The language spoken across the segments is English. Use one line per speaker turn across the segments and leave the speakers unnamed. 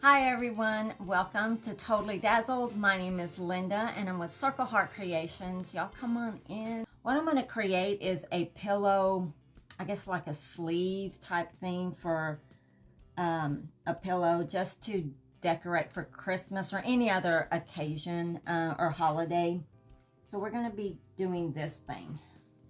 Hi everyone, welcome to Totally Dazzled. My name is Linda and I'm with Circle Heart Creations. Y'all come on in. What I'm going to create is a pillow, I guess like a sleeve type thing for a pillow just to decorate for Christmas or any other occasion or holiday. So we're going to be doing this thing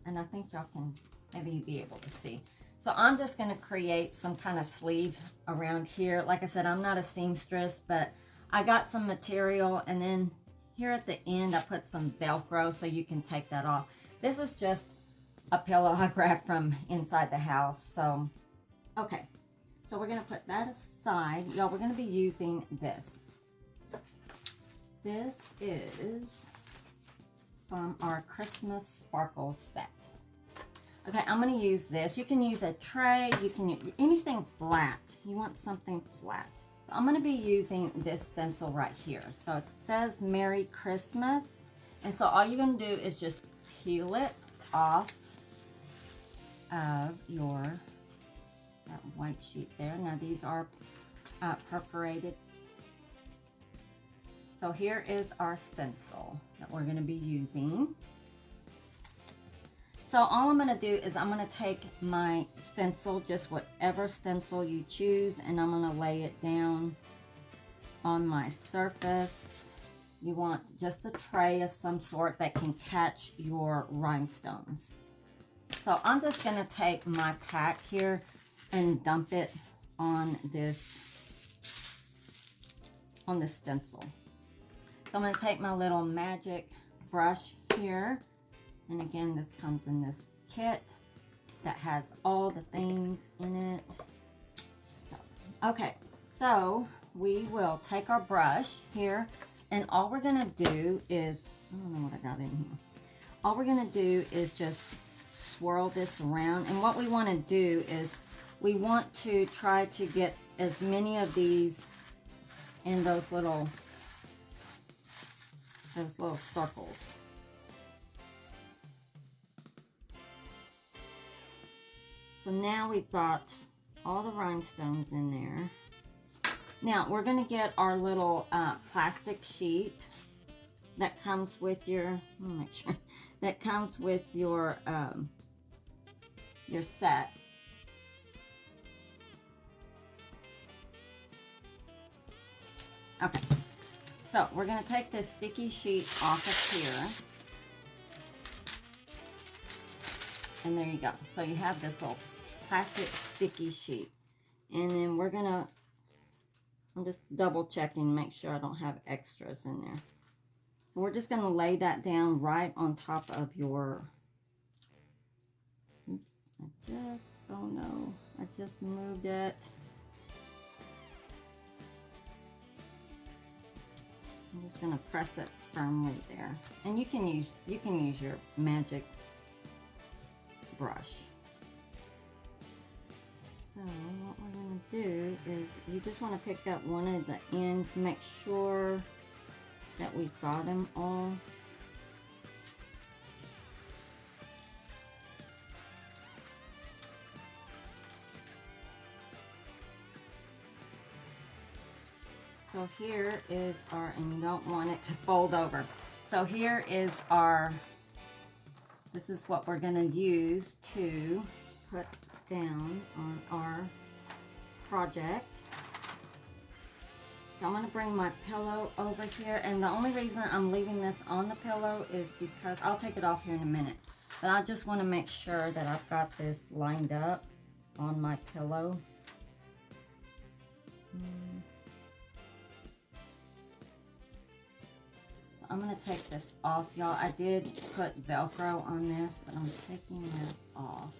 and I think y'all can maybe be able to see. So I'm just going to create some kind of sleeve around here. Like I said, I'm not a seamstress, but I got some material, and then here at the end I put some Velcro so you can take that off. This is just a pillow I grabbed from inside the house. So, okay. So we're going to put that aside. Y'all, we're going to be using this. This is from our Christmas Sparkle set. Okay, I'm going to use this. You can use a tray. You can use anything flat. You want something flat. So I'm going to be using this stencil right here. So it says Merry Christmas. And so all you're going to do is just peel it off of that white sheet there. Now these are perforated. So here is our stencil that we're going to be using. So all I'm going to do is I'm going to take my stencil, just whatever stencil you choose, and I'm going to lay it down on my surface. You want just a tray of some sort that can catch your rhinestones. So I'm just going to take my pack here and dump it on this stencil. So I'm going to take my little magic brush here. And again, this comes in this kit that has all the things in it. So, okay, so we will take our brush here, and all we're gonna do is, I don't know what I got in here. All we're gonna do is just swirl this around. And what we wanna do is we want to try to get as many of these in those little circles. So now we've got all the rhinestones in there. Now we're going to get our little plastic sheet that comes with your, make sure, that comes with your set. Okay, so we're going to take this sticky sheet off of here. And there you go. So you have this little plastic sticky sheet. And then we're gonna, I'm just double checking, make sure I don't have extras in there. So we're just gonna lay that down right on top of your, oops, oh no, I just moved it. I'm just gonna press it firmly there. And you can use your magic brush. So what we're going to do is you just want to pick up one of the ends, make sure that we've got them all. So here is our, and you don't want it to fold over. So here is our, this is what we're going to use to put down on our project. So I'm going to bring my pillow over here, and the only reason I'm leaving this on the pillow is because I'll take it off here in a minute, but I just want to make sure that I've got this lined up on my pillow. I'm going to take this off, y'all. I did put Velcro on this, but I'm taking that off.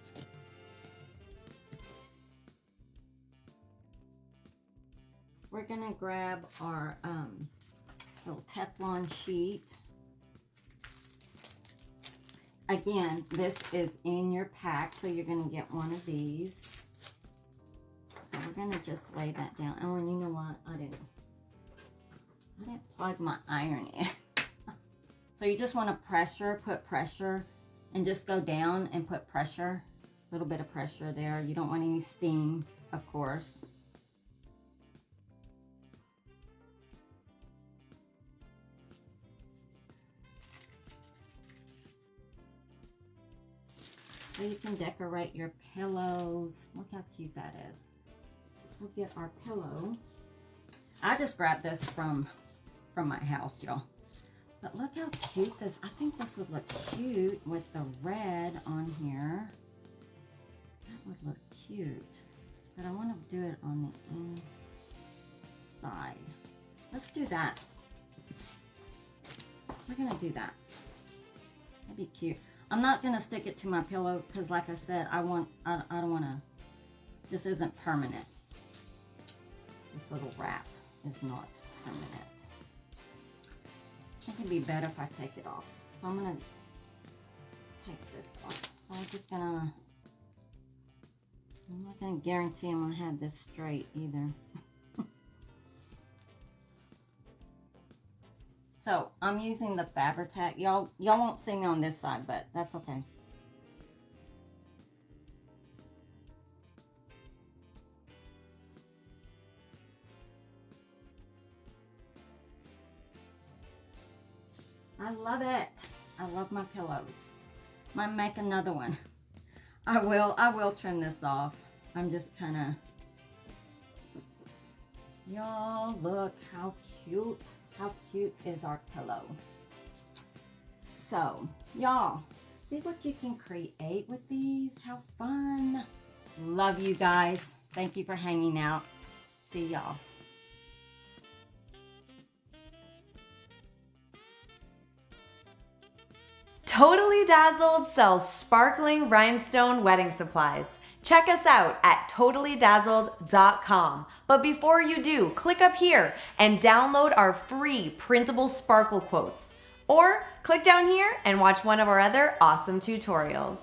We're going to grab our little Teflon sheet. Again, this is in your pack, so you're going to get one of these. So we're going to just lay that down. Oh, and you know what? I didn't plug my iron in. So you just want to put pressure, and just go down and put pressure, a little bit of pressure there. You don't want any steam, of course. So you can decorate your pillows. Look how cute that is. We'll get our pillow. I just grabbed this from my house, y'all. But look how cute this, I think this would look cute with the red on here. That would look cute. But I want to do it on the inside. Let's do that. We're gonna do that. That'd be cute. I'm not gonna stick it to my pillow because, like I said, I don't want to. This isn't permanent. This little wrap is not permanent. I think it'd be better if I take it off. So I'm gonna take this off. So I'm just gonna. I'm not gonna guarantee I'm gonna have this straight either. So I'm using the Fabri-Tac. Y'all won't see me on this side, but that's okay. I love it. I love my pillows. Might make another one. I will trim this off. I'm just kind of. Y'all look how cute. How cute is our pillow? So, y'all, see what you can create with these? How fun. Love you guys. Thank you for hanging out. See y'all.
Totally Dazzled sells sparkling rhinestone wedding supplies. Check us out at totallydazzled.com. But before you do, click up here and download our free printable sparkle quotes. Or click down here and watch one of our other awesome tutorials.